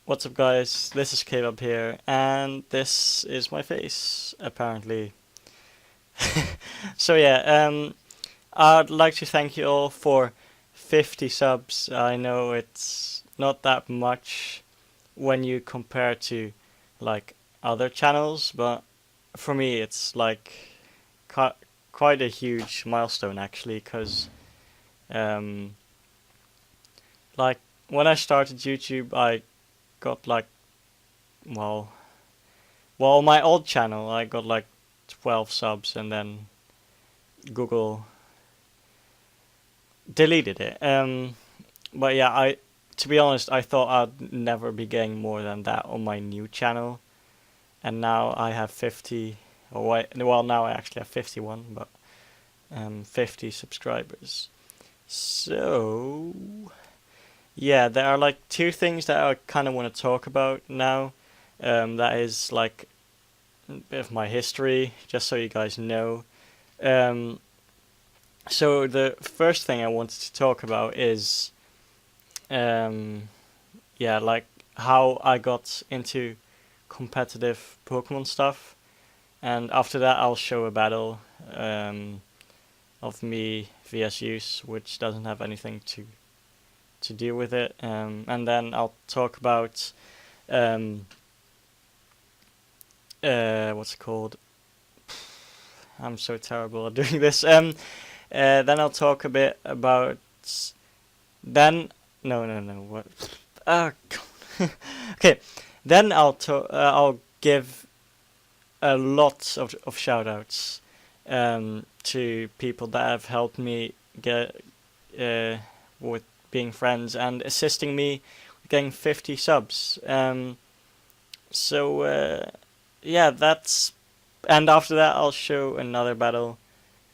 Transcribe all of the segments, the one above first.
What's up, guys? This is Kbab here, and this is my face, apparently. So yeah, I'd like to thank you all for 50 subs. I know it's not that much when you compare to like other channels, but for me it's like qui- quite a huge milestone actually, because um, like when I started YouTube, I got like well Well, my old channel, I got like 12 subs and then Google deleted it. But yeah, to be honest, I thought I'd never be getting more than that on my new channel, and now I have 50. Or wait, well, now I actually have 51, but 50 subscribers. So yeah, there are like two things that I kind of want to talk about now. That is like a bit of my history, just so you guys know. Um, so the first thing I wanted to talk about is, um, yeah, like how I got into competitive Pokemon stuff, and after that I'll show a battle um, of me vs Use, which doesn't have anything to do with it, and then I'll talk about um, what's it called? I'm so terrible at doing this. Then I'll talk a bit about then. No, no, no. What? Okay. Then I'll give a lot of shout outs to people that have helped me get with being friends and assisting me getting 50 subs. So yeah, that's and after that I'll show another battle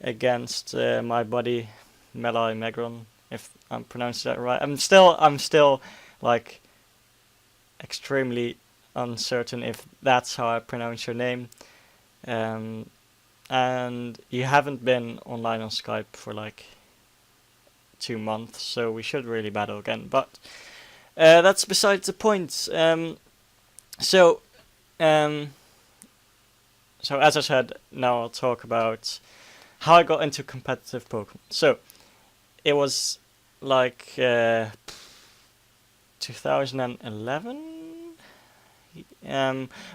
against my buddy Melai Megron, if I'm pronouncing that right. I'm still like extremely uncertain if that's how I pronounce your name. Um, and you haven't been online on Skype for like 2 months, so we should really battle again. But that's besides the point. So um, so as I said, now I'll talk about how I got into competitive Pokemon. So it was like 2011.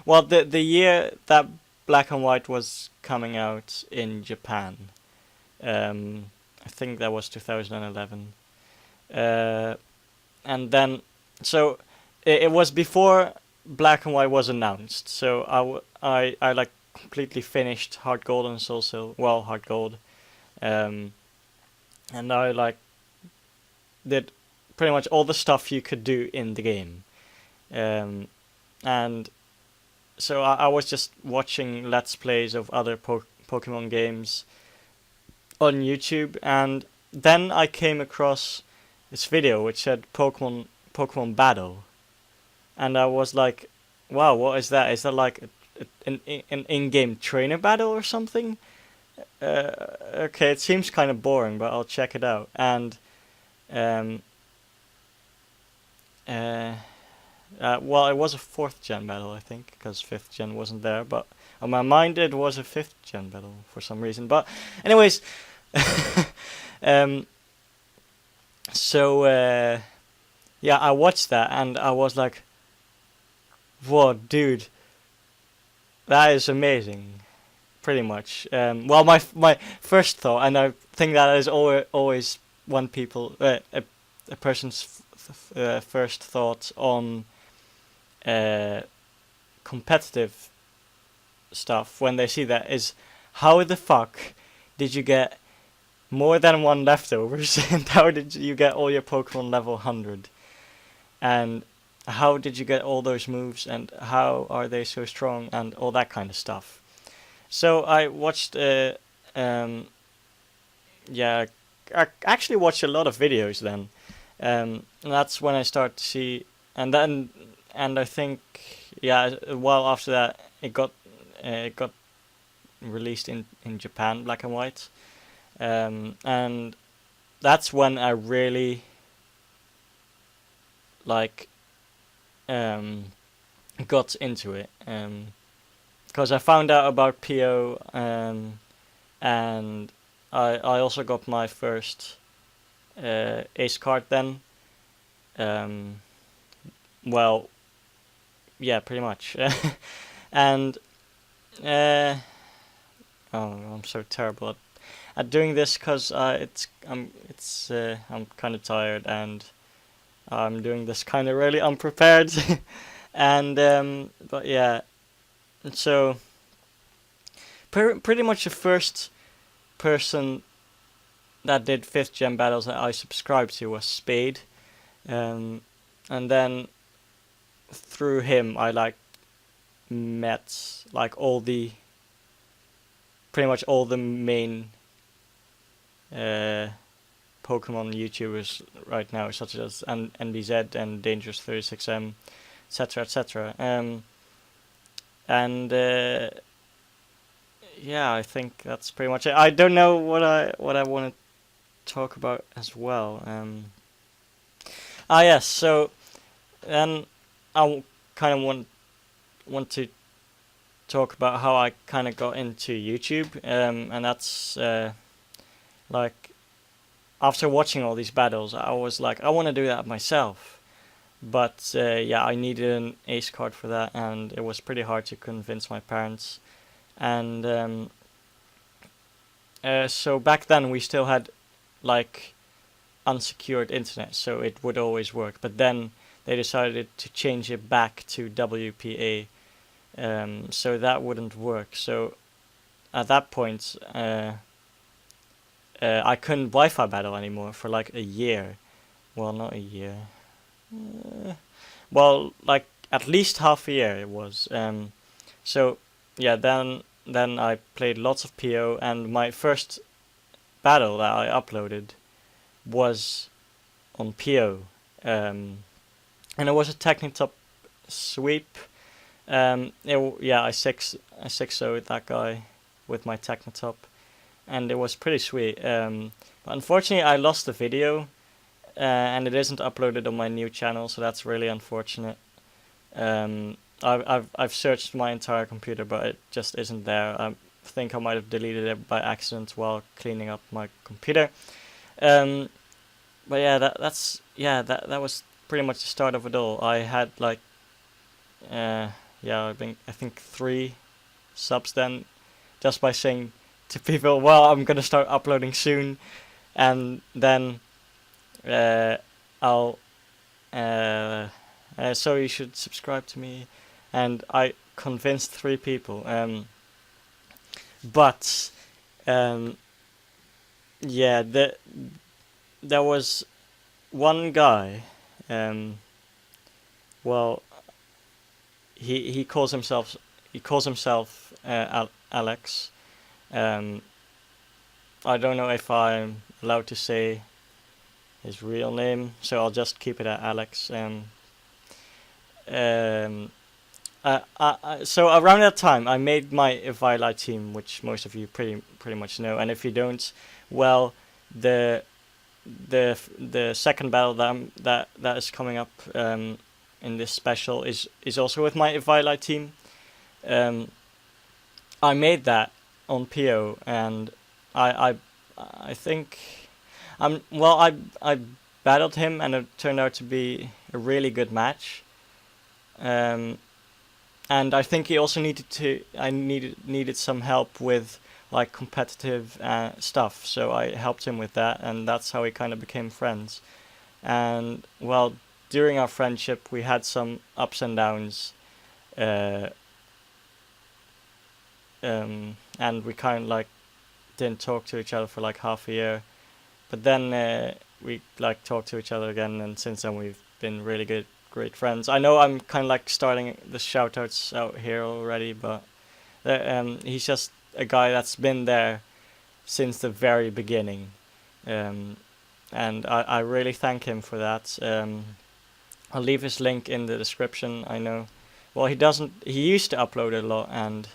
Well, the year that Black and White was coming out in Japan. I think that was 2011. Uh, and then, so it was before Black and White was announced. So I like completely finished Heart Gold and Soul Silver. Well, Heart Gold. Um, and I like did pretty much all the stuff you could do in the game. Um, and so I was just watching Let's Plays of other Pokemon games on YouTube, and then I came across this video which said Pokemon Battle, and I was like, "Wow, what is that? Is that like an in-game trainer battle or something?" Okay, it seems kind of boring, but I'll check it out. And um, uh, well, it was a 4th gen battle, I think, because 5th gen wasn't there. But on my mind, it was a 5th gen battle for some reason. But anyways, um, so yeah, I watched that and I was like, "Whoa, dude, that is amazing!" Pretty much. Well, my first thought, and I think that is always one people a person's first thought on uh, competitive stuff when they see that is, how the fuck did you get more than one leftovers, and how did you get all your Pokemon level 100, and how did you get all those moves, and how are they so strong, and all that kind of stuff. So I watched yeah, I actually watched a lot of videos then. And that's when I start to see, and then, and I think, yeah, well after that it got released in Japan, Black and White, and that's when I really like um, got into it, because I found out about PO, and I also got my first ace card then. Um, well, yeah, pretty much. And uh, oh, I'm so terrible at doing this because I'm kind of tired and I'm doing this kind of really unprepared. And but yeah, so pretty much the first person that did 5th gen battles that I subscribed to was Spade, and then through him I like met like pretty much all the main Pokemon YouTubers right now, such as NBZ and Dangerous36M, etc., etc. And yeah, I think that's pretty much it. I don't know what I want to talk about as well. Yes. So then I kind of want to talk about how I kind of got into YouTube, and that's like after watching all these battles, I was like, I want to do that myself. But yeah, I needed an ace card for that, and it was pretty hard to convince my parents. And so back then we still had like unsecured internet, so it would always work. But then they decided to change it back to WPA, so that wouldn't work. So at that point, I couldn't Wi-Fi battle anymore for like a year. Well, not a year. Well, like at least half a year it was. So yeah, then I played lots of PO, and my first battle that I uploaded was on PO, and it was a Technitop sweep. I 6-0'd that guy with my Technitop, and it was pretty sweet. But unfortunately, I lost the video, and it isn't uploaded on my new channel, so that's really unfortunate. I've searched my entire computer, but it just isn't there. I think I might have deleted it by accident while cleaning up my computer. But yeah, that was pretty much the start of it all. I had like I think 3 subs then, just by saying to people, well, I'm gonna start uploading soon, and then I'll so you should subscribe to me, and I convinced 3 people. But yeah, there was one guy. Well, he calls himself Alex. I don't know if I'm allowed to say his real name, so I'll just keep it at Alex. So around that time, I made my Evilite team, which most of you pretty much know, and if you don't, well, the second battle that is coming up in this special is also with my Evilite team. I made that on PO, and I think I battled him, and it turned out to be a really good match. And I think he also needed some help with like competitive stuff, so I helped him with that, and that's how we kind of became friends. And well, during our friendship, we had some ups and downs, and we kind of like didn't talk to each other for like half a year, but then we like talked to each other again, and since then we've been really great friends. I know I'm kind of like starting the shoutouts out here already, but he's just a guy that's been there since the very beginning, and I really thank him for that. I'll leave his link in the description. I know, well, he used to upload a lot, and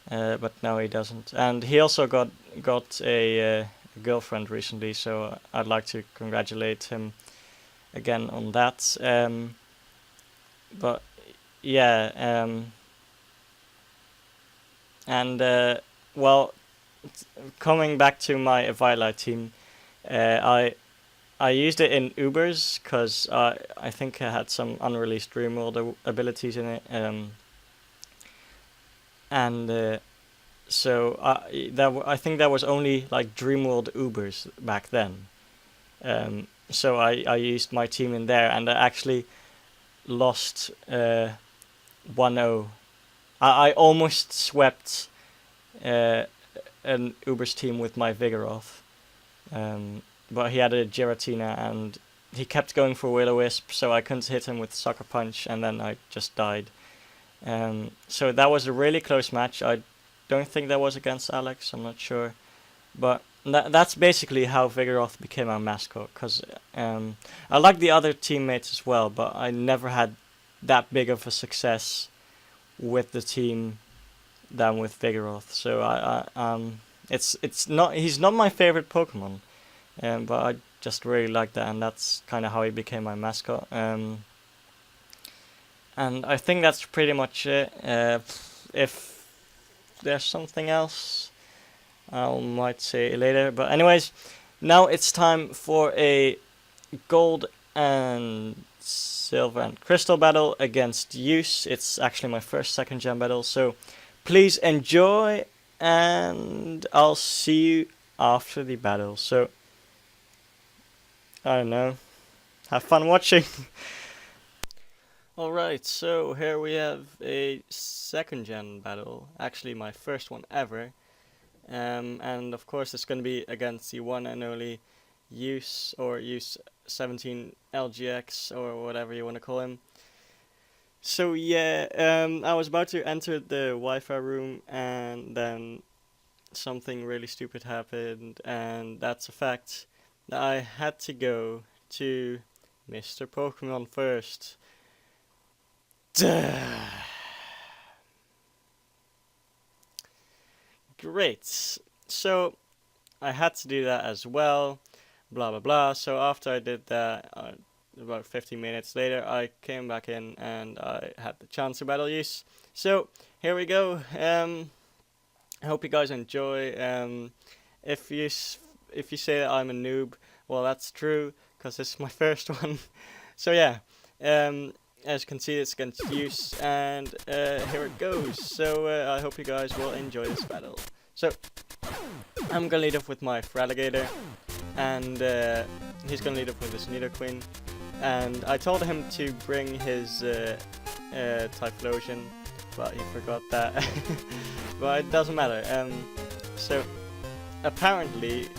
but now he doesn't, and he also got a girlfriend recently, so I'd like to congratulate him again on that. but yeah, and well, coming back to my Evila team, I used it in Ubers because I think I had some unreleased Dreamworld abilities in it, and so I think that was only like Dreamworld Ubers back then. So I used my team in there, and I actually lost 1-0. I almost swept an Uber's team with my Vigoroth. But he had a Giratina, and he kept going for Will-O-Wisp, so I couldn't hit him with Sucker Punch, and then I just died. So that was a really close match. I don't think that was against Alex, I'm not sure. But that's basically how Vigoroth became our mascot, because I like the other teammates as well, but I never had that big of a success with the team than with Vigoroth. So he's not my favorite Pokemon. But I just really like that, and that's kind of how he became my mascot. And I think that's pretty much it. If there's something else, I might say it later. But anyways, now it's time for a gold and silver and crystal battle against Use. It's actually my first 2nd gen battle, so please enjoy, and I'll see you after the battle. So I don't know. Have fun watching. Alright, so here we have a 2nd gen battle. Actually my first one ever. And of course it's going to be against the one and only Use, or Use 17 LGX, or whatever you want to call him. So yeah, I was about to enter the Wi-Fi room, and then something really stupid happened, and that's a fact. I had to go to Mr. Pokemon first. Duh. Great. So I had to do that as well. Blah blah blah. So after I did that, about 15 minutes later, I came back in and I had the chance to battle Use. So here we go. I hope you guys enjoy. If you say that I'm a noob, well, that's true, because this is my first one. So yeah, as you can see, it's against Use, and here it goes. So I hope you guys will enjoy this battle. So I'm gonna lead off with my Feraligatr, and he's gonna lead off with his Nidoqueen. And I told him to bring his Typhlosion, but he forgot that. But it doesn't matter. So apparently,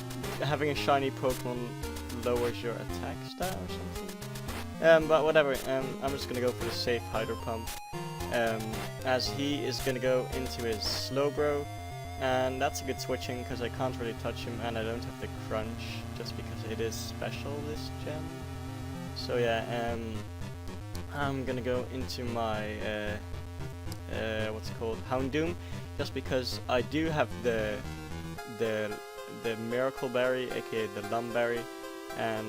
having a shiny Pokemon lowers your attack stat or something. But whatever. I'm just gonna go for the safe Hydro Pump, as he is gonna go into his Slowbro, and that's a good switching because I can't really touch him, and I don't have the Crunch just because it is special this gen. So yeah, I'm gonna go into my what's it called, Houndoom, just because I do have the Miracle Berry, aka the Lumberry, and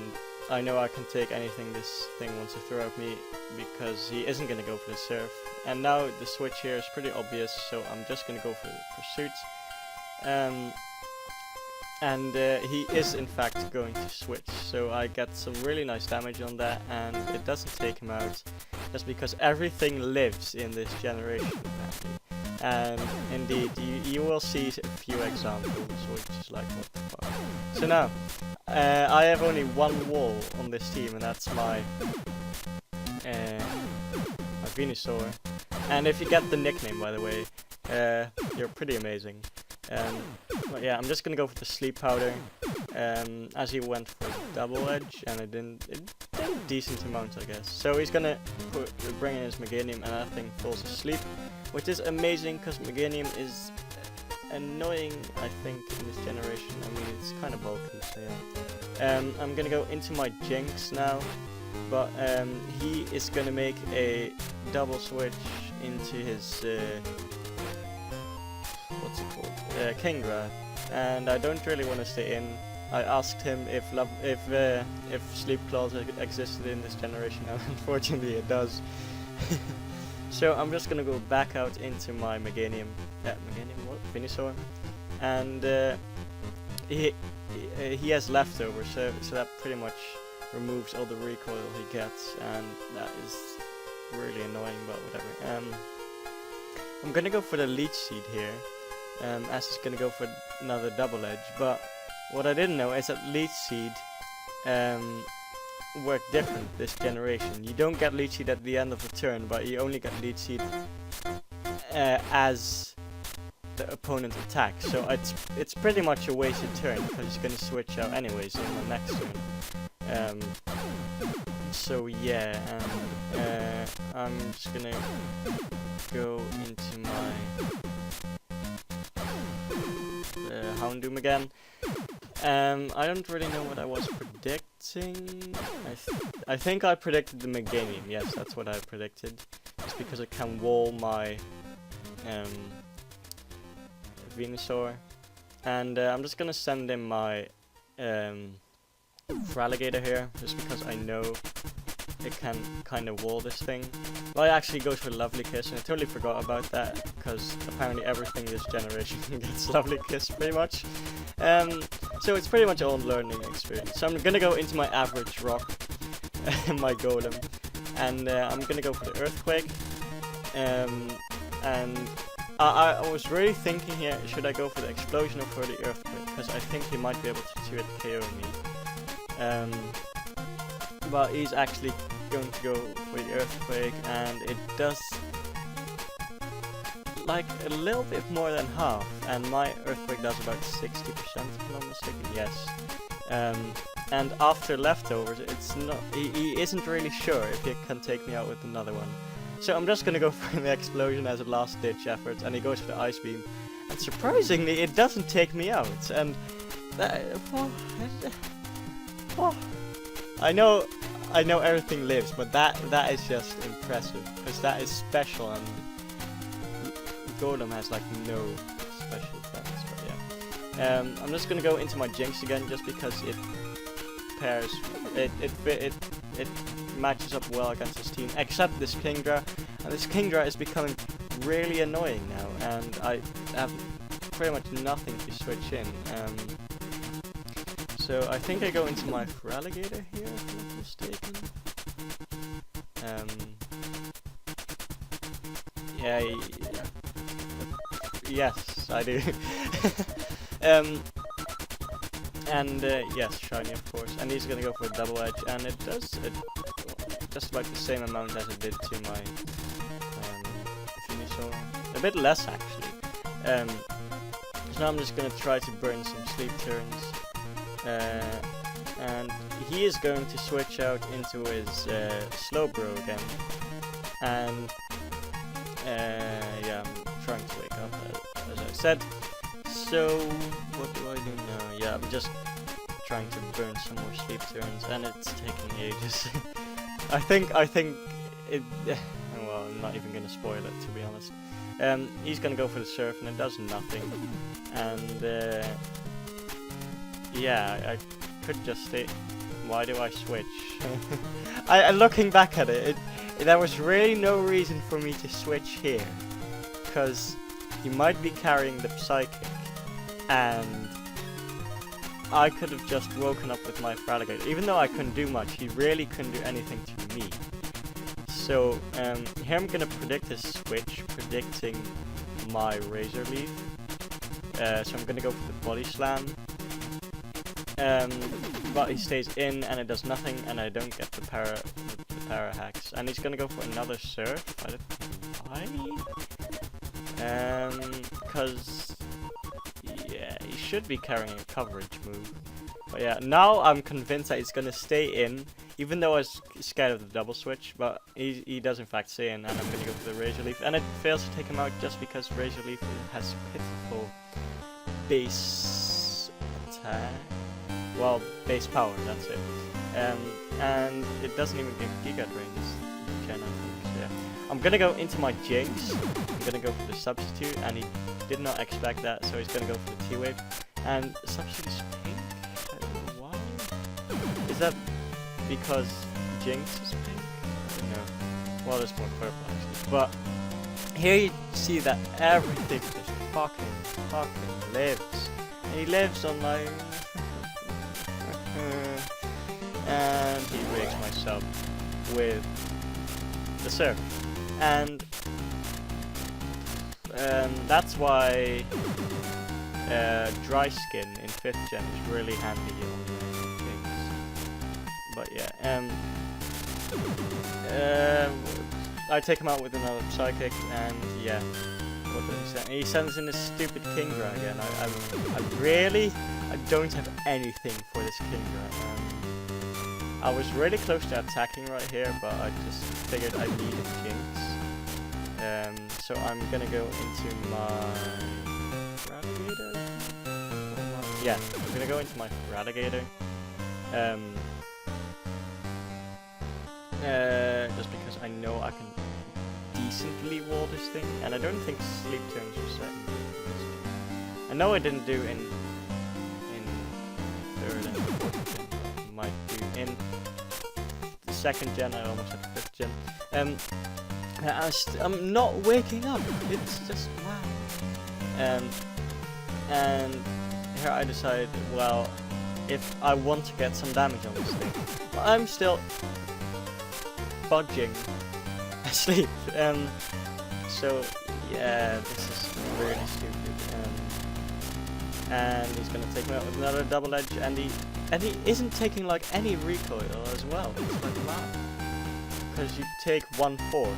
I know I can take anything this thing wants to throw at me, because he isn't gonna go for the Surf. And now the switch here is pretty obvious, so I'm just gonna go for Pursuit. And he is in fact going to switch, so I get some really nice damage on that, and it doesn't take him out, just because everything lives in this generation apparently. And indeed, you will see a few examples, which is like, what the fuck. So now, I have only one wall on this team, and that's my Venusaur. And if you get the nickname, by the way, you're pretty amazing. But yeah, I'm just gonna go for the Sleep Powder, as he went for Double Edge, and it did a decent amount, I guess. So he's gonna bring in his Meganium, and that thing falls asleep, which is amazing, because Meganium is annoying, I think, in this generation. I mean, it's kind of bulky, so yeah. I'm gonna go into my Jinx now, but he is gonna make a double switch into his what's it called, Kingdra, and I don't really want to stay in. I asked him if Sleep Claws existed in this generation, and unfortunately it does. So I'm just gonna go back out into my Meganium, Venusaur, and he has leftovers, so that pretty much removes all the recoil he gets, and that is really annoying, but whatever. I'm gonna go for the Leech Seed here, as it's gonna go for another double edge, but what I didn't know is that Leech Seed work different this generation. You don't get Leech Seed at the end of the turn, but you only get Leech Seed as the opponent attacks. So it's pretty much a wasted turn because he's gonna switch out anyways in the next turn. So yeah, I'm just gonna go into my Houndoom again. I don't really know what I was predicting. I think I predicted the Meganium. Yes, that's what I predicted. It's because it can wall my Venusaur, and I'm just gonna send in my Feraligatr here, just because I know it can kind of wall this thing. Well, it actually goes for Lovely Kiss, and I totally forgot about that, because apparently everything this generation gets Lovely Kiss, pretty much. So it's pretty much all learning experience. So I'm gonna go into my average rock, my Golem, and I'm gonna go for the Earthquake. And I was really thinking here, should I go for the Explosion or for the Earthquake, because I think he might be able to 2-hit KO me. But he's actually going to go for the Earthquake, and it does like a little bit more than half, and my Earthquake does about 60% if I'm not mistaken, yes. And after leftovers, it's not, he isn't really sure if he can take me out with another one. So I'm just gonna go for the Explosion as a last ditch effort, and he goes for the Ice Beam, and surprisingly it doesn't take me out, and that, I know everything lives, but that is just impressive, because that is special, and Golem has like no special things, but yeah. I'm just gonna go into my Jinx again, just because it pairs, it matches up well against this team, except this Kingdra, and this Kingdra is becoming really annoying now, and I have pretty much nothing to switch in. So I think I go into my Feraligatr here, if I'm not mistaken. Yes, I do. Yes, shiny of course, and he's gonna go for a double edge, and it does just about the same amount as it did to my Venusaur. A bit less actually. So now I'm just gonna try to burn some sleep turns. And he is going to switch out into his Slowbro again, and yeah, I'm trying to wake up as I said. So what do I do now? Yeah, I'm just trying to burn some more sleep turns, and it's taking ages. I think it. Well, I'm not even gonna spoil it, to be honest. He's gonna go for the Surf, and it does nothing, and yeah, I could just stay. Why do I switch? Looking back at it, there was really no reason for me to switch here, because he might be carrying the Psychic, and I could have just woken up with my Feraligatr. Even though I couldn't do much, he really couldn't do anything to me. So here I'm gonna predict a switch, predicting my Razor Leaf. So I'm gonna go for the Body Slam. But he stays in, and it does nothing, and I don't get the para hacks. And he's gonna go for another Surf. I don't know why. Because yeah, he should be carrying a coverage move. But yeah, now I'm convinced that he's gonna stay in, even though I was scared of the double switch. But he does in fact stay in, and I'm gonna go for the Razor Leaf, and it fails to take him out just because Razor Leaf has pitiful base attack. Well, base power, that's it. And it doesn't even give Giga Drain this gen, I think. So yeah. I'm gonna go into my Jinx. I'm gonna go for the Substitute, and he did not expect that, so he's gonna go for the T-Wave. And Substitute is pink? I don't know why. Is that because Jinx is pink? I don't know. Well, there's more purple actually. But here you see that everything just fucking lives. And he lives on like... and he rigs my sub with the server. And that's why dry skin in 5th gen is really handy on things. But yeah, I take him out with another psychic, and yeah, what does he send? He sends in this stupid Kingra again. I don't have anything for this Kingra. I was really close to attacking right here, but I just figured I needed Jinx. So I'm gonna go into my Radigator. Yeah, I'm gonna go into my Radigator. Just because I know I can decently wall this thing, and I don't think sleep turns are set. I know I didn't do in 3rd and 4th gen. I might do in the 2nd gen. I almost had 5th gen. I'm not waking up. It's just wow. And here I decided, well, if I want to get some damage on this thing, well, I'm still budging asleep. So yeah, this is really stupid. And he's gonna take me out with another double edge, and he isn't taking like any recoil as well. It's like wow, because you take 1/4.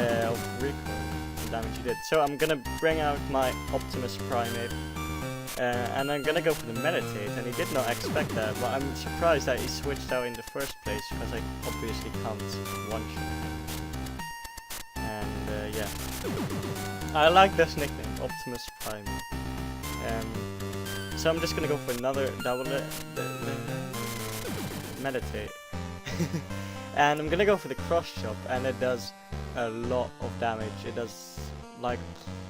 Of recoil damage you did. So I'm gonna bring out my Optimus Primate. And I'm gonna go for the meditate, and he did not expect that, but I'm surprised that he switched out in the first place, because I obviously can't one-shot. And yeah, I like this nickname, Optimus Prime. So I'm just gonna go for another double meditate, and I'm gonna go for the cross chop, and it does a lot of damage. It does like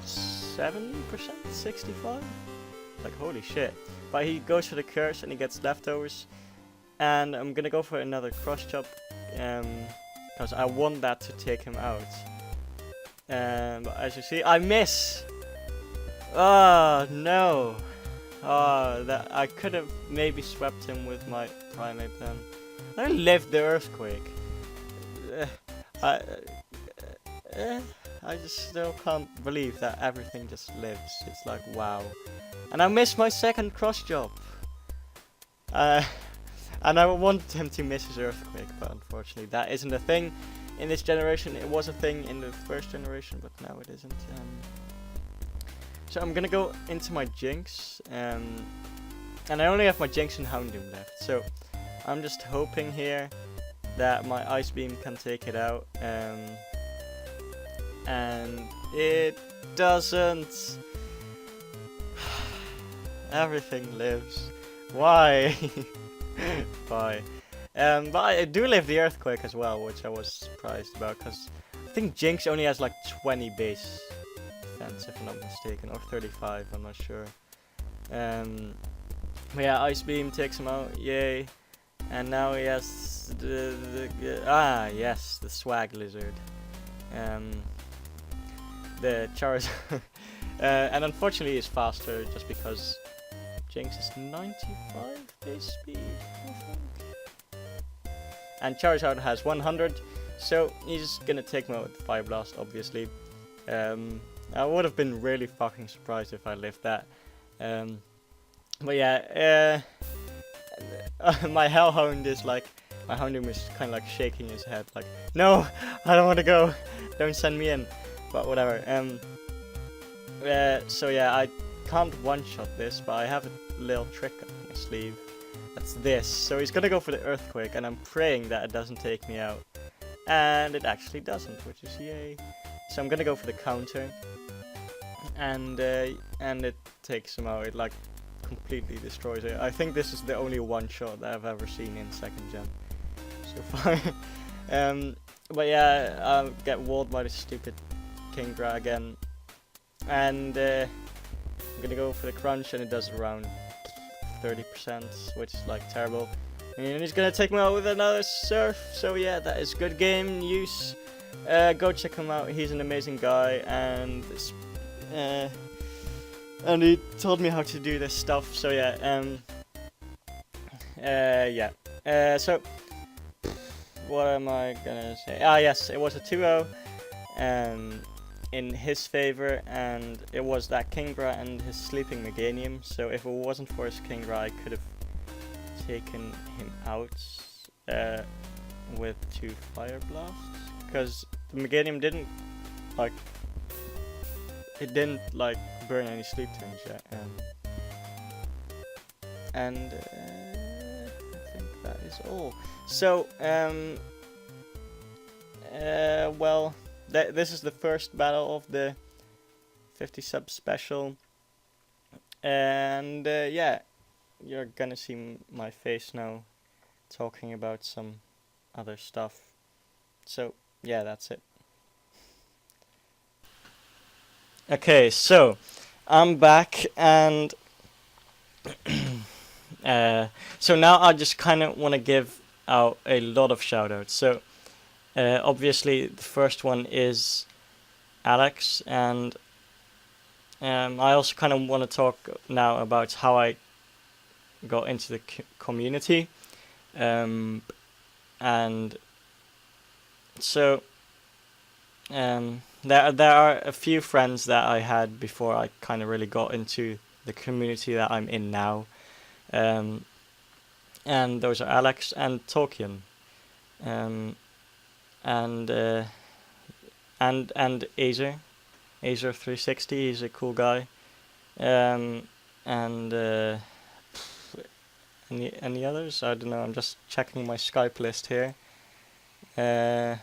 7%, 65. Like holy shit. But he goes for the curse and he gets leftovers, and I'm gonna go for another cross chop because I want that to take him out. But as you see, I miss. Oh no. Oh, that I could have maybe swept him with my primate then. I lived the earthquake. I just still can't believe that everything just lives. It's like wow. And I missed my second cross job. And I wanted him to miss his earthquake, but unfortunately that isn't a thing in this generation. It was a thing in the 1st generation, but now it isn't. So I'm gonna go into my Jinx, and I only have my Jinx and Houndoom left. So I'm just hoping here that my Ice Beam can take it out. And it doesn't. Everything lives. Why? Why? But I do live the earthquake as well, which I was surprised about, because I think Jinx only has like 20 base defense, if I'm not mistaken, or 35, I'm not sure. But yeah, Ice Beam takes him out, yay. And now he has yes, the Swag Lizard. The Charizard. And unfortunately he's faster, just because Jinx is 95 base speed, I think. And Charizard has 100, so he's gonna take me out with Fire Blast, obviously. I would have been really fucking surprised if I lived that. But yeah, my Hellhound is like, my Houndoom is kind of like shaking his head, like, no, I don't want to go, don't send me in. But whatever. So yeah, I can't one-shot this, but I have a little trick up my sleeve. That's this. So he's gonna go for the earthquake, and I'm praying that it doesn't take me out. And it actually doesn't, which is yay. So I'm gonna go for the counter, and it takes him out. It like completely destroys it. I think this is the only one-shot that I've ever seen in 2nd gen so far. But yeah, I'll get walled by the stupid Kingra again, and I'm gonna go for the crunch, and it does around 30%, which is like terrible. And he's gonna take me out with another surf. So yeah, that is good game news. Go check him out. He's an amazing guy, and he told me how to do this stuff. So yeah, so what am I gonna say? Ah, yes, it was a 2-0 in his favor, and it was that Kingra and his sleeping Meganium. So if it wasn't for his Kingra, I could have taken him out with 2 Fire Blasts, because the Meganium didn't burn any sleep tones yet. And I think that is all. So well, this is the first battle of the 50 sub special, and yeah, you're gonna see my face now talking about some other stuff. So yeah, that's it. Okay, so I'm back, and so now I just kind of want to give out a lot of shoutouts. So obviously the first one is Alex, and I also kind of want to talk now about how I got into the community, and so there are a few friends that I had before I kind of really got into the community that I'm in now, and those are Alex and Tolkien, and Azer 360. He's a cool guy, and any others? I don't know. I'm just checking my Skype list here. I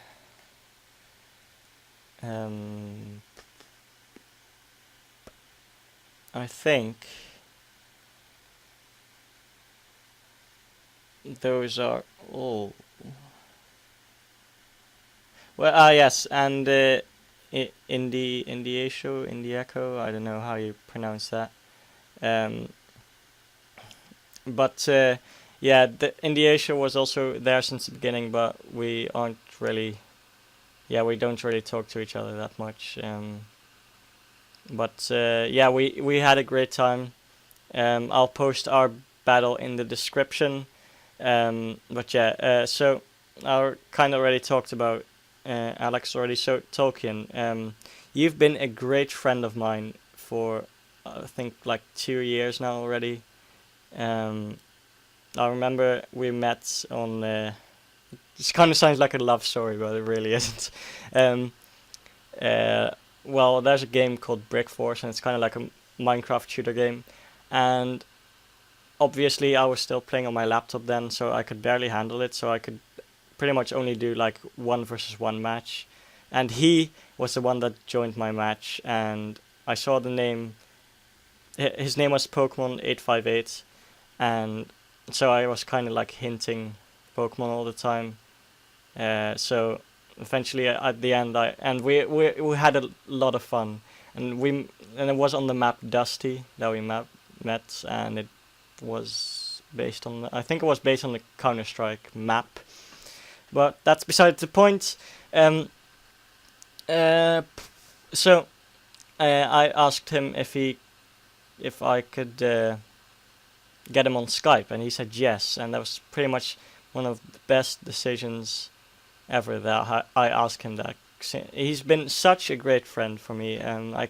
think those are all. Well, yes, and Indie Echo, I don't know how you pronounce that. But yeah, the Indie Asia was also there since the beginning, but we don't really talk to each other that much. But yeah, we had a great time. I'll post our battle in the description. But yeah, so I kind of already talked about Alex already. So Tolkien, you've been a great friend of mine for I think like 2 years now already. I remember we met on. This kind of sounds like a love story, but it really isn't. Well, there's a game called Brick Force, and it's kind of like a Minecraft shooter game. And obviously, I was still playing on my laptop then, so I could barely handle it. So I could pretty much only do like 1-versus-1 match. And he was the one that joined my match, and I saw the name. His name was Pokemon858, and so I was kind of like hinting Pokemon all the time. So eventually at the end we had a lot of fun, and it was on the map Dusty that we met, and it was based on I think it was based on the Counter-Strike map, but that's beside the point. So I asked him if I could get him on Skype, and he said yes, and that was pretty much one of the best decisions ever that I asked him that. He's been such a great friend for me, and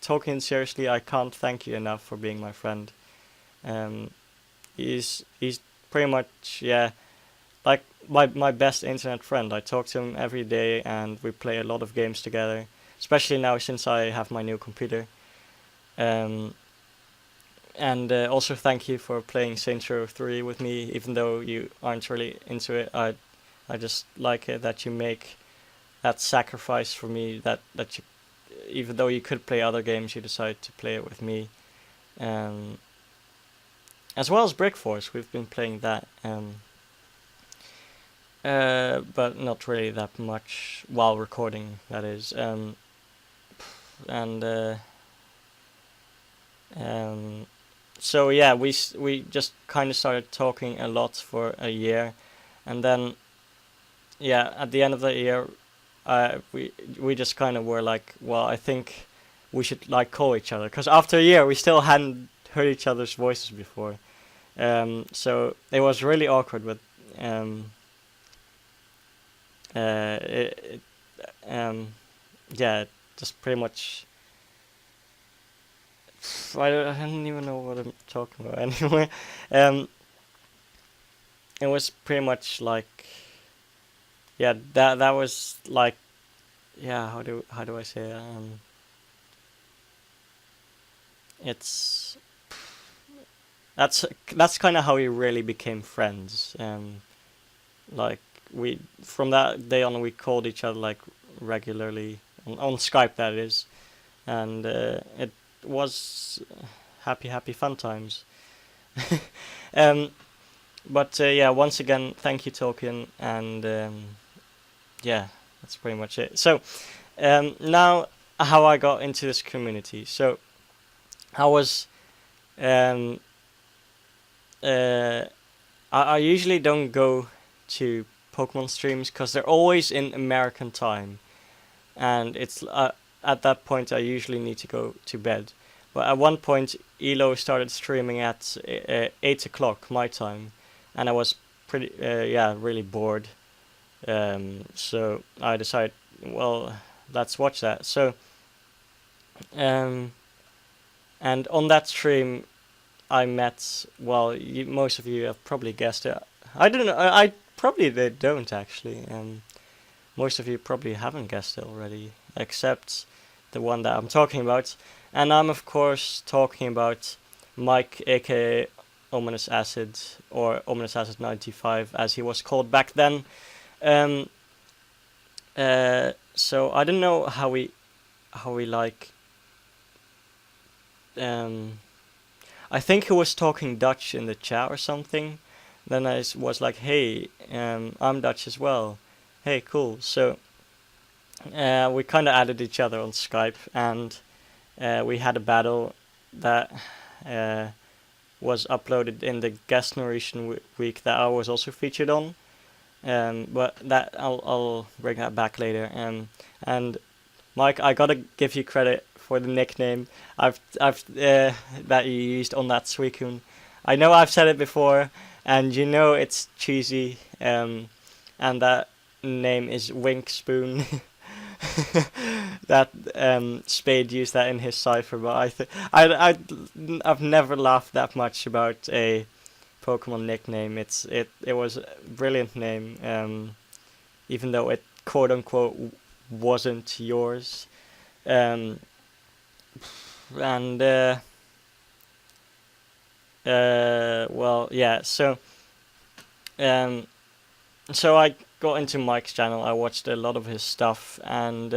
talking seriously, I can't thank you enough for being my friend. He's pretty much like my best internet friend. I talk to him every day, and we play a lot of games together, especially now since I have my new computer. And also thank you for playing Saints Row 3 with me, even though you aren't really into it. I just like it that you make that sacrifice for me, that you, even though you could play other games, you decide to play it with me. As well as Brick Force, we've been playing that, but not really that much while recording, that is. so yeah, we just kind of started talking a lot for a year, and then yeah, at the end of the year, we just kind of were like, well, I think we should like call each other, because after a year we still hadn't heard each other's voices before. So it was really awkward, but um, it yeah, just pretty much. I don't even know what I'm talking about anyway. Um, it was pretty much like, yeah, that was like, yeah, how do I say it? It's that's kind of how we really became friends. Like, we from that day on we called each other like regularly on Skype, that is, and it was happy fun times. um, but yeah, once again, thank you, Tolkien, and yeah, that's pretty much it. So now, how I got into this community. So I was um, I usually don't go to Pokemon streams because they're always in American time, and it's at that point I usually need to go to bed. But at one point, Elo started streaming at 8 o'clock my time, and I was pretty really bored. So I decided, well, let's watch that. So um, and on that stream, I met, well, most of you have probably guessed it. I don't know. I probably they don't actually. Most of you probably haven't guessed it already, except the one that I'm talking about. And I'm of course talking about Mike, aka Ominous Acid, or Ominous Acid 95, as he was called back then. Um, so I don't know how we like. Um, I think he was talking Dutch in the chat or something. Then I was like, "Hey, I'm Dutch as well. Hey, cool." So we kind of added each other on Skype, and we had a battle that uh, was uploaded in the guest narration week that I was also featured on. But that I'll bring that back later. And Mike, I gotta give you credit for the nickname I've that you used on that Suicune. I know I've said it before, and you know it's cheesy. And that name is Wink Spoon. That Spade used that in his cipher, but I've never laughed that much about a Pokemon nickname. It was a brilliant name, even though it quote unquote wasn't yours. Um, and well, yeah. Um, so I got into Mike's channel. I watched a lot of his stuff, and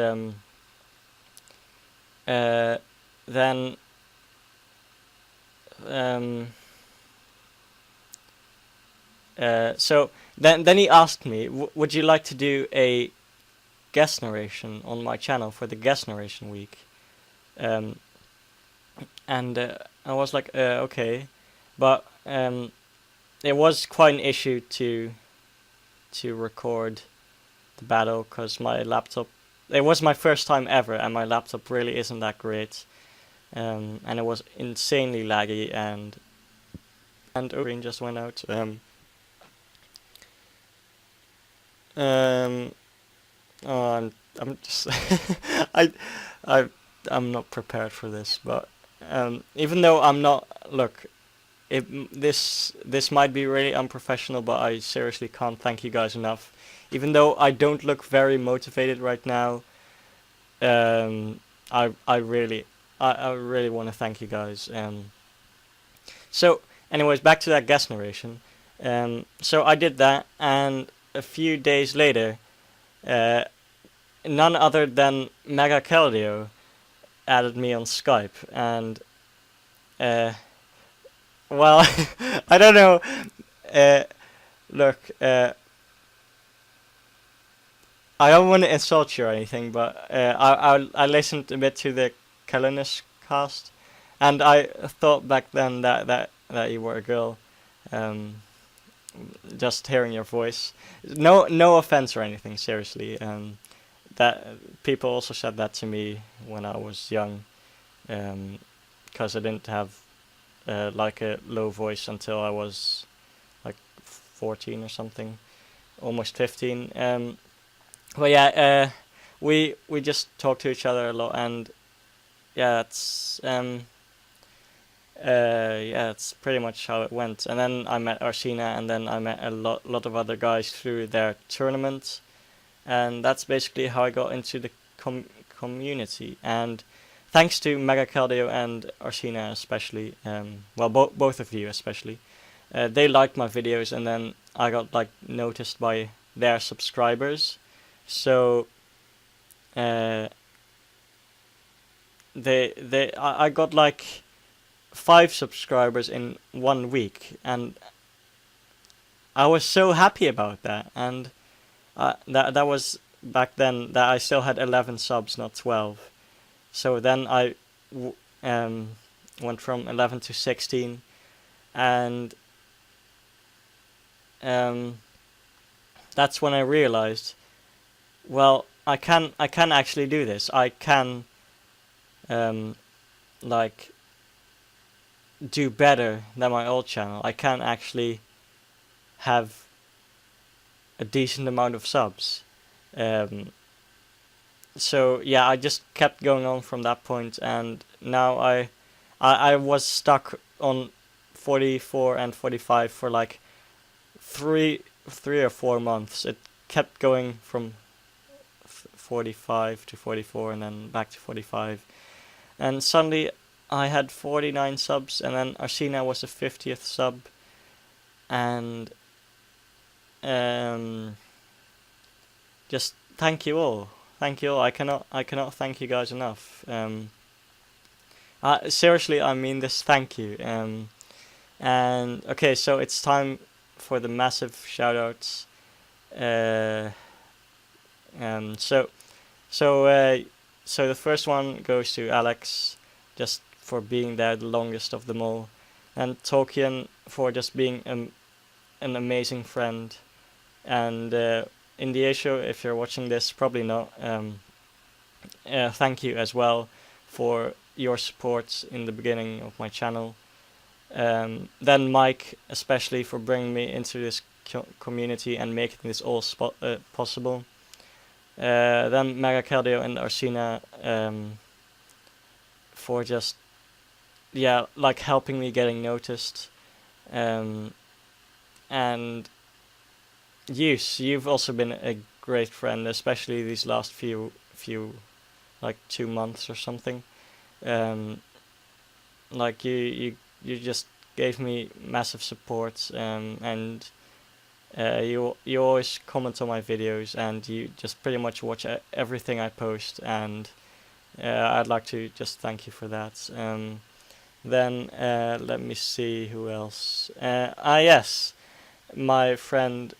then um, so then he asked me, "Would you like to do a guest narration on my channel for the guest narration week?" Um, and I was like, "Okay," but it was quite an issue to record the battle because my laptop. It was my first time ever, and my laptop really isn't that great. And it was insanely laggy, and screen just went out. Oh, I'm just I I'm not prepared for this, but even though I'm not, look, this might be really unprofessional, but I seriously can't thank you guys enough. Even though I don't look very motivated right now, I really want to thank you guys. So, anyways, back to that guest narration. So I did that, and a few days later, none other than Mega Keldeo added me on Skype, and well, I don't know. Look, I don't want to insult you or anything, but I listened a bit to the Kalinus cast, And I thought back then that you were a girl. Um, just hearing your voice. No offense or anything. Seriously. That people also said that to me when I was young, because I didn't have like a low voice until I was like 14 or something, almost 15. But yeah, we just talk to each other a lot, and yeah, it's pretty much how it went. And then I met Arsina, and then I met a lot of other guys through their tournament, and that's basically how I got into the community. And thanks to Mega Cardio and Arsina especially, well, both of you especially, they liked my videos, and then I got like noticed by their subscribers. So I got like 5 subscribers in 1 week, and I was so happy about that. And that was back then that I still had 11 subs, not 12. So then I went from 11 to 16, and that's when I realized, well, I can actually do this. I can like do better than my old channel. I can actually have a decent amount of subs. So yeah, I just kept going on from that point, and now I was stuck on 44 and 45 for like three or 4 months. It kept going from 45 to 44 and then back to 45, and suddenly I had 49 subs, and then Arsina was the 50th sub, and just thank you all. Thank you all. I cannot thank you guys enough. Seriously, I mean this. Thank you. And okay, so it's time for the massive shoutouts. So the first one goes to Alex, just for being there the longest of them all, and Tolkien for just being an amazing friend, and Indiesho, if you're watching this, probably not. Thank you as well for your support in the beginning of my channel. Then Mike, especially for bringing me into this community and making this all possible. Then Mega Cardio and Arsina for just like helping me getting noticed. And you've also been a great friend, especially these last few like 2 months or something. Like you just gave me massive support, and you always comment on my videos, and you just pretty much watch everything I post, and I'd like to just thank you for that. Then let me see who else. Yes, my friend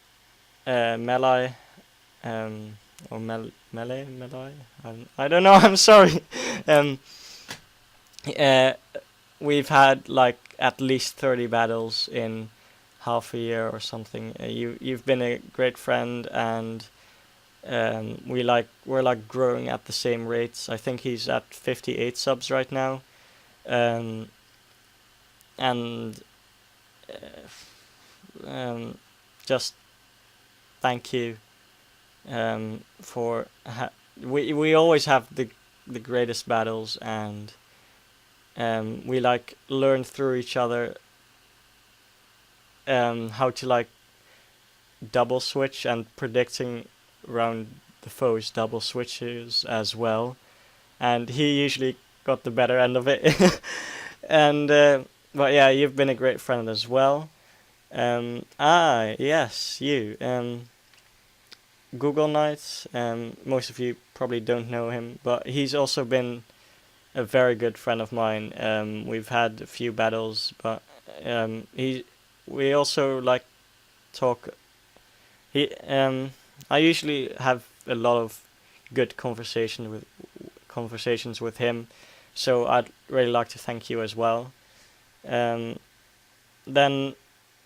Melai, or Melai. I don't know. I'm sorry. We've had like at least 30 battles in half a year or something. You've been a great friend, and we're like growing at the same rates. I think he's at 58 subs right now, and just thank you for we always have the greatest battles, and we like learn through each other how to like double switch, and predicting around the foe's double switches as well, and he usually got the better end of it. And but yeah, you've been a great friend as well. Yes, you Kbabknight. Most of you probably don't know him, but he's also been a very good friend of mine. We've had a few battles, but we also like talk. I usually have a lot of good conversations with him, So I'd really like to thank you as well. Then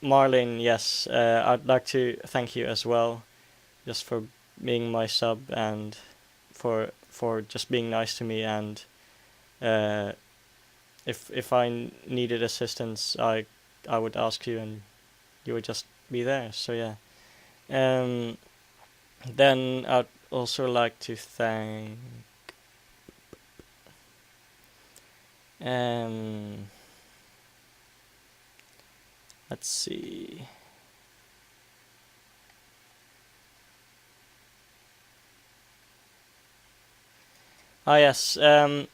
Marlene, yes, I'd like to thank you as well, just for being my sub and for just being nice to me, and if I needed assistance, I would ask you and you would just be there. So yeah. Um, then I'd also like to thank um, let's see. Ah yes, I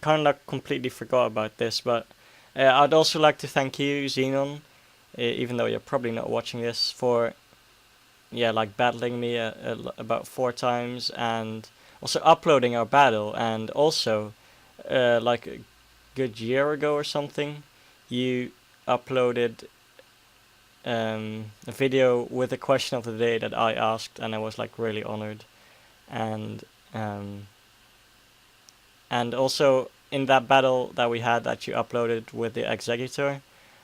kind of completely forgot about this, but I'd also like to thank you, Xenon, even though you're probably not watching this, for like battling me about 4 times, and also uploading our battle, and also like a good year ago or something, you uploaded a video with the question of the day that I asked, and I was like really honored, and um, and also in that battle that we had that you uploaded with the executor,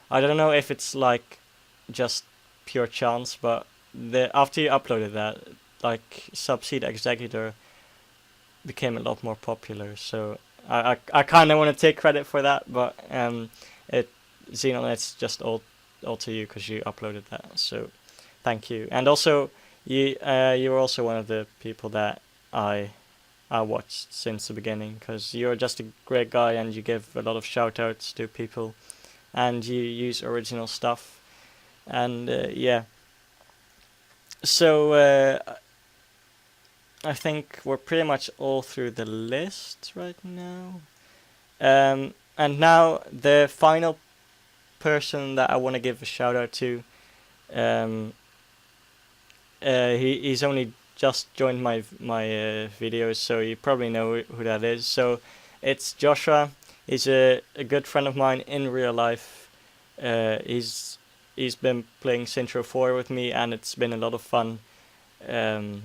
I don't know if it's like just pure chance, but after you uploaded that, like Subseed Executor became a lot more popular. So I kind of want to take credit for that, but it Xenon, it's just all to you because you uploaded that. So thank you, and also you were also one of the people that I watched since the beginning, because you're just a great guy and you give a lot of shout outs to people and you use original stuff, and yeah. So I think we're pretty much all through the list right now. And now the final person that I want to give a shout out to, um, he's only just joined my videos, so you probably know who that is. So it's Joshua. He's a good friend of mine in real life. He's been playing Sintro 4 with me, and it's been a lot of fun. And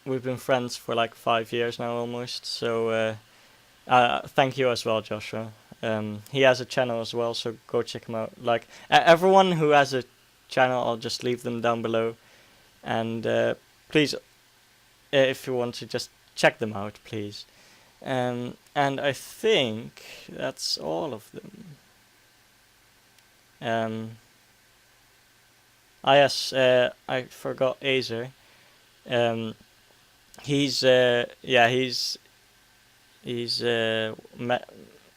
we've been friends for like 5 years now almost. So thank you as well, Joshua. He has a channel as well, so go check him out. Like everyone who has a channel, I'll just leave them down below. And please, if you want to, just check them out, please. And I think that's all of them. Yes, I forgot Azer. He's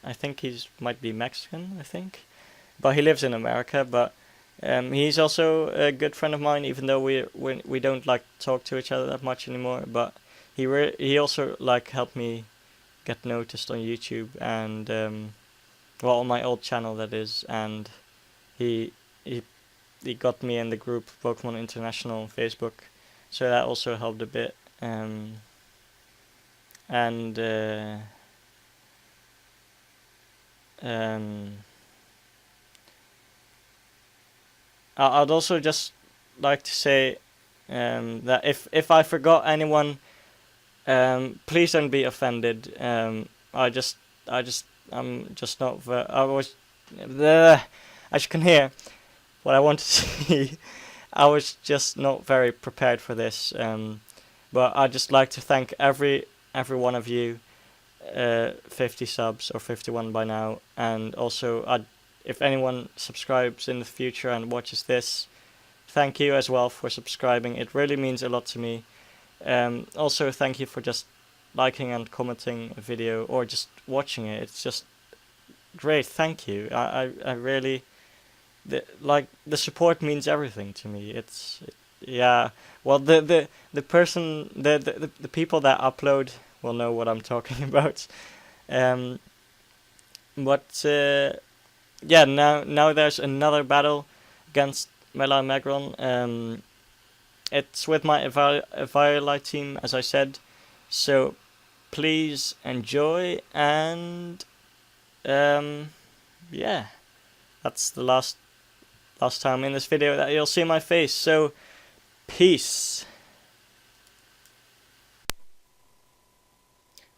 I think he's might be Mexican, I think, but he lives in America. But he's also a good friend of mine, even though we don't like talk to each other that much anymore. But he also like helped me get noticed on YouTube, and on my old channel, that is. And he got me in the group Pokemon International on Facebook, so that also helped a bit. And I'd also just like to say that if I forgot anyone, please don't be offended. I'm just not. As you can hear, what I want to say, I was just not very prepared for this. But I'd just like to thank every one of you, 50 subs or 51 by now, and also if anyone subscribes in the future and watches this, thank you as well for subscribing. It really means a lot to me. Also, thank you for just liking and commenting a video or just watching it. It's just great. Thank you. I really the support means everything to me. Yeah. Well, the person the people that upload will know what I'm talking about. But yeah, now there's another battle against Mela and Megron. It's with my Eviolite team, as I said. So please enjoy, and yeah, that's the last time in this video that you'll see my face. So peace.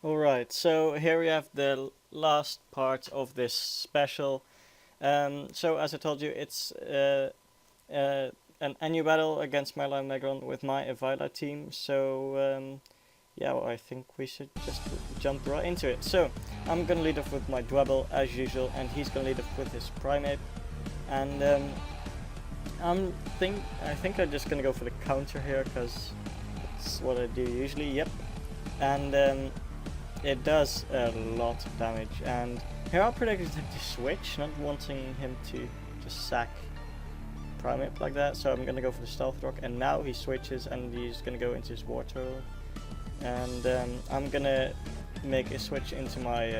Alright, so here we have the last part of this special. So as I told you, it's an annual battle against my Line Megron with my Evila team. So yeah, well, I think we should just jump right into it. So I'm gonna lead off with my Dwebble as usual, and he's gonna lead off with his Primate. And I think I'm just gonna go for the counter here because it's what I do usually. Yep, and it does a lot of damage. And here I predicted him to switch, not wanting him to just sack Primate like that. So I'm gonna go for the Stealth Rock, and now he switches and he's gonna go into his War Turtle. And I'm gonna make a switch into my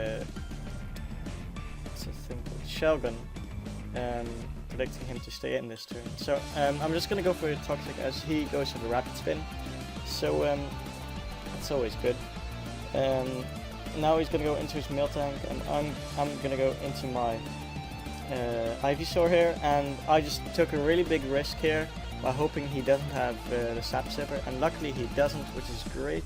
what's the thing called? Shell Gun, predicting him to stay in this turn. So I'm just gonna go for a Toxic as he goes for the Rapid Spin. So that's always good. Now he's gonna go into his Miltank, and I'm gonna go into my Ivysaur here, and I just took a really big risk here by hoping he doesn't have the Sap Sipper, and luckily he doesn't, which is great.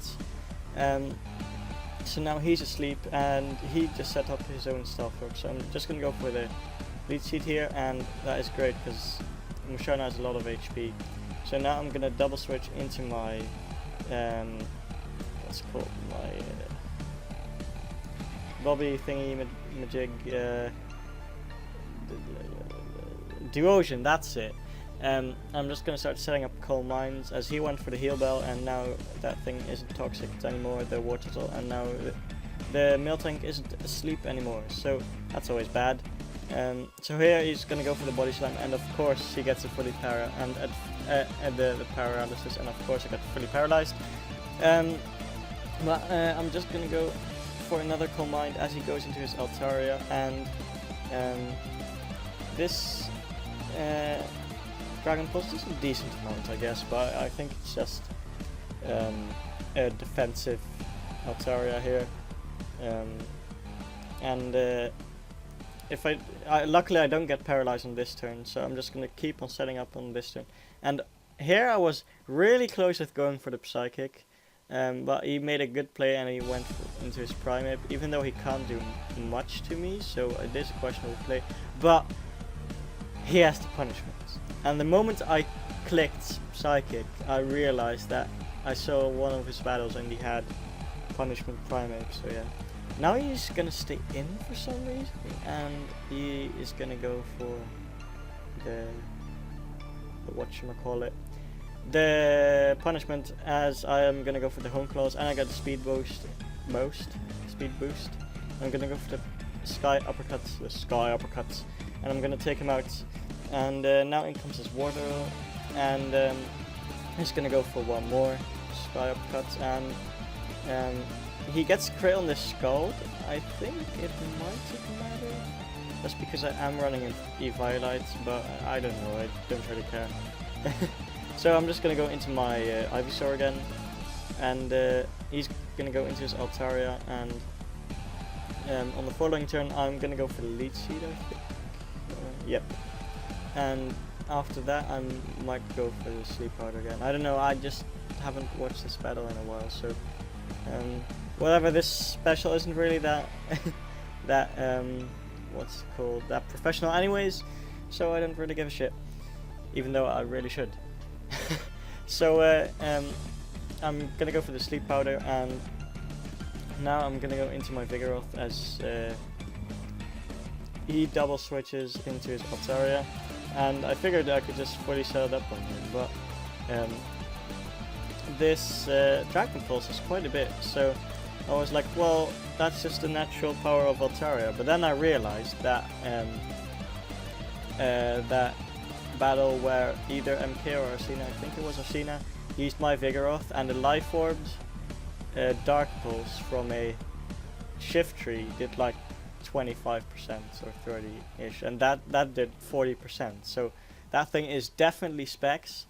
So now he's asleep, and he just set up his own Stealth Rock. So I'm just gonna go for the Leech Seed here, and that is great because Musharna has a lot of HP. So now I'm gonna double switch into my what's it called, my Bobby thingy majig Duosion, that's it. I'm just gonna start setting up coal mines as he went for the Heal Bell, and now that thing isn't toxic anymore, the War Turtle, and now the Miltank isn't asleep anymore, so that's always bad. So here he's gonna go for the Body Slam, and of course he gets a fully para and the paralysis, and of course I got fully paralyzed. But I'm just gonna go for another coal mine as he goes into his Altaria, and this Dragon Pulse is a decent amount, I guess, but I think it's just a defensive Altaria here. And if luckily I don't get paralyzed on this turn, so I'm just gonna keep on setting up on this turn. And here I was really close with going for the Psychic, but he made a good play and he went into his Primate, even though he can't do much to me, so it is a questionable play. But he has the punishment. And the moment I clicked Psychic, I realized that I saw one of his battles and he had punishment Primate, so yeah. Now he's gonna stay in for some reason, and he is gonna go for the whatchamacallit, the punishment, as I am gonna go for the Hone Claws, and I got the speed boost. I'm gonna go for the Sky Uppercuts, and I'm gonna take him out. And now in comes his War Turtle, and he's gonna go for one more Sky Uppercut, and he gets crit on the Scald. I think it might matter, just because I am running an Eviolite, but I don't know, I don't really care. So I'm just gonna go into my Ivysaur again, and he's gonna go into his Altaria, and on the following turn I'm gonna go for the Leech Seed, I think. Yep. And after that I might go for the Sleep Powder again. I don't know, I just haven't watched this battle in a while, so whatever, this special isn't really that what's it called, that professional anyways, so I don't really give a shit, even though I really should. So I'm gonna go for the Sleep Powder, and now I'm gonna go into my Vigoroth as he double switches into his Altaria, and I figured I could just fully set it up on him, but this Dragon Pulse is quite a bit, so I was like, well, that's just the natural power of Altaria. But then I realized that that battle where either MK or Arsena, I think it was Arsena, used my Vigoroth, and the Life Orbed Dark Pulse from a Shiftry did like 25% or 30-ish, and that did 40%, so that thing is definitely specs,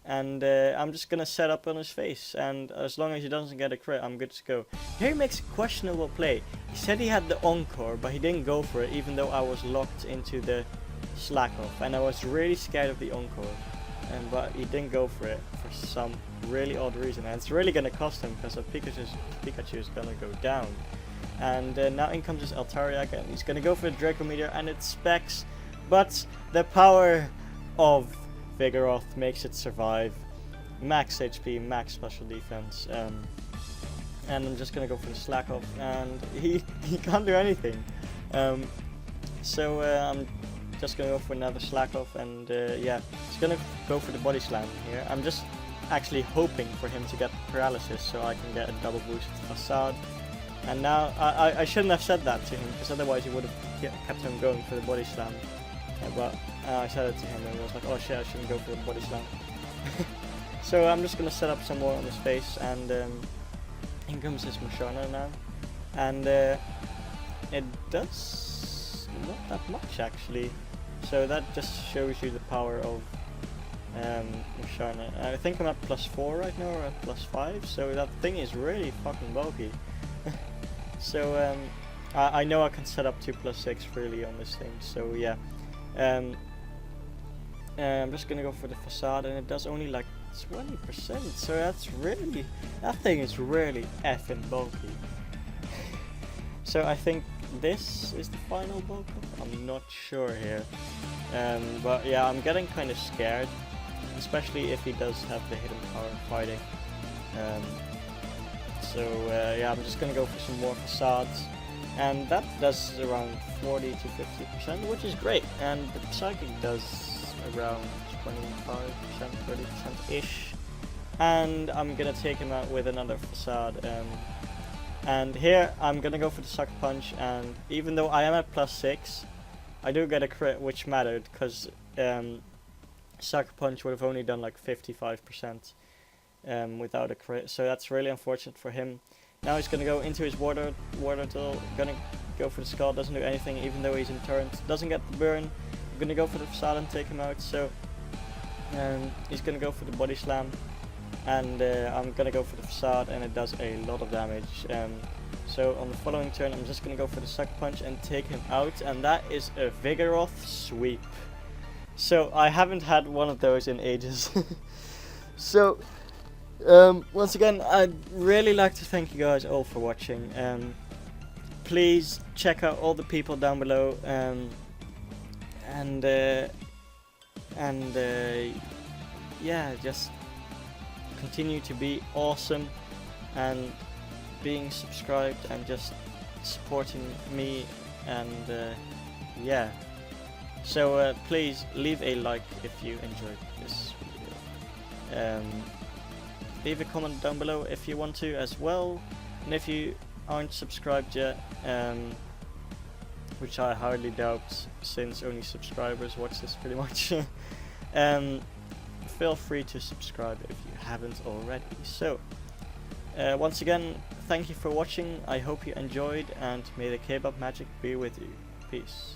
and I'm just gonna set up on his face, and as long as he doesn't get a crit, I'm good to go. Here he makes a questionable play. He said he had the Encore, but he didn't go for it, even though I was locked into the Slack Off, and I was really scared of the Encore, but he didn't go for it for some really odd reason, and it's really gonna cost him because Pikachu is gonna go down. And now in comes his Altariak, and he's gonna go for the Draco Meteor, and it specs, but the power of Vigoroth makes it survive. Max HP, max special defense, and I'm just gonna go for the Slack Off, and he can't do anything. So I'm just gonna go for another Slack Off, and yeah, he's gonna go for the Body Slam here. I'm just actually hoping for him to get paralysis so I can get a double boost facade. And now I shouldn't have said that to him, because otherwise he would have kept him going for the Body Slam. But I said it to him and he was like, oh shit, I shouldn't go for the Body Slam. So I'm just gonna set up some more on his face, and in comes his Musharna now, and it does not that much actually. So that just shows you the power of Musharna. I think I'm at +4 right now, or at +5, so that thing is really fucking bulky. So I know I can set up to +6 really on this thing, so yeah. I'm just gonna go for the Facade, and it does only like 20%, so that thing is really effing bulky. So I think this is the final bulk up. I'm not sure here, but yeah, I'm getting kind of scared, especially if he does have the hidden power fighting. So yeah, I'm just gonna go for some more Facades, and that does around 40 to 50%, which is great, and the Psychic does around 25%, 30%-ish, and I'm gonna take him out with another Facade, and here I'm gonna go for the Sucker Punch, and even though I am at +6, I do get a crit, which mattered, because Sucker Punch would have only done like 55% without a crit, so that's really unfortunate for him. Now he's gonna go into his Water Tool, gonna go for the Skull, doesn't do anything even though he's in turret, doesn't get the burn. I'm gonna go for the Facade and take him out, so he's gonna go for the Body Slam, and I'm gonna go for the Facade, and it does a lot of damage. So on the following turn I'm just gonna go for the Sucker Punch and take him out, and that is a Vigoroth sweep. So I haven't had one of those in ages. So once again, I'd really like to thank you guys all for watching. Please check out all the people down below, yeah, just continue to be awesome and being subscribed and just supporting me, and yeah, so please leave a like if you enjoyed this video. Leave a comment down below if you want to as well, and if you aren't subscribed yet, which I hardly doubt since only subscribers watch this pretty much, feel free to subscribe if you haven't already. So once again, thank you for watching, I hope you enjoyed, and may the Kbab magic be with you. Peace.